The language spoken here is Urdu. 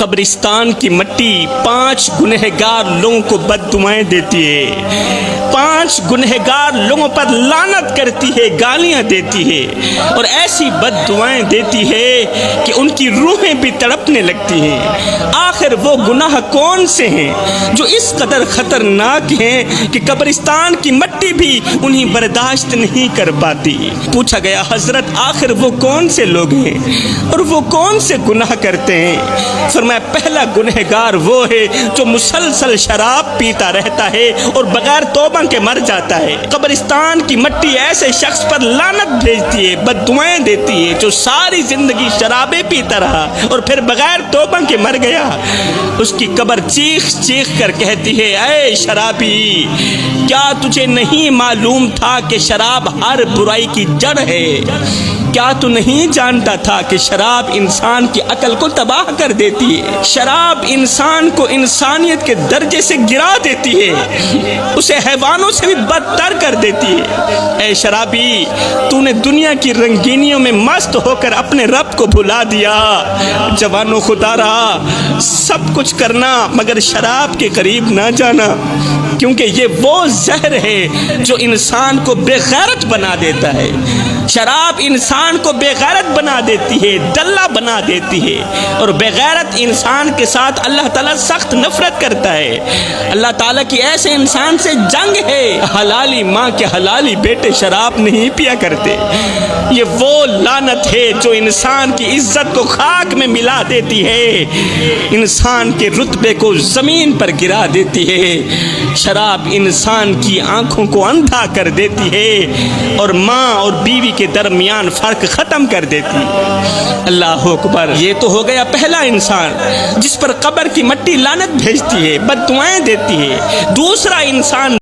قبرستان کی مٹی 5 گنہگار لوگوں کو بد دعائیں دیتی ہے، 5 گنہگار لوگوں پر لعنت کرتی ہے، گالیاں دیتی ہے اور ایسی بد دعائیں دیتی ہے کہ ان کی روحیں بھی تڑپنے لگتی ہیں۔ آخر وہ گناہ کون سے ہیں جو اس قدر خطرناک ہیں کہ قبرستان کی مٹی بھی انہیں برداشت نہیں کر پاتی؟ پوچھا گیا حضرت آخر وہ کون سے لوگ ہیں اور وہ کون سے گناہ کرتے ہیں؟ فرمایا پہلا گنہگار وہ ہے جو مسلسل شراب پیتا رہتا ہے اور بغیر توبہ کے مر جاتا ہے۔ قبرستان کی مٹی ایسے شخص پر لعنت بھیجتی ہے، بد دعائیں دیتی ہے جو ساری زندگی شرابیں پیتا رہا اور پھر بغیر توبہ کے مر گیا۔ اس کی قبر چیخ چیخ کر کہتی ہے اے شرابی، کیا تجھے نہیں معلوم تھا کہ شراب ہر برائی کی جڑ ہے؟ کیا تو نہیں جانتا تھا کہ شراب انسان کی عقل کو تباہ کر دیتی ہے؟ شراب انسان کو انسانیت کے درجے سے گرا دیتی ہے، اسے حیوانوں سے بھی بدتر کر دیتی ہے۔ اے شرابی، تو نے دنیا کی رنگینیوں میں مست ہو کر اپنے رب کو بھلا دیا۔ جوانو خدا رہا، سب کچھ کرنا مگر شراب کے قریب نہ جانا، کیونکہ یہ وہ زہر ہے جو انسان کو بے غیرت بنا دیتا ہے۔ شراب انسان کو بے غیرت بنا دیتی ہے، دلہ بنا دیتی ہے، اور بے غیرت انسان کے ساتھ اللہ تعالیٰ سخت نفرت کرتا ہے۔ اللہ تعالیٰ کی ایسے انسان سے جنگ ہے۔ حلالی ماں کے حلالی بیٹے شراب نہیں پیا کرتے۔ یہ وہ لعنت ہے جو انسان کی عزت کو خاک میں ملا دیتی ہے، انسان کے رتبے کو زمین پر گرا دیتی ہے۔ شراب انسان کی آنکھوں کو اندھا کر دیتی ہے اور ماں اور بیوی کے درمیان فرق ختم کر دیتی ہے۔ اللہ اکبر۔ یہ تو ہو گیا پہلا انسان جس پر قبر کی مٹی لعنت بھیجتی ہے، بد دعائیں دیتی ہے۔ دوسرا انسان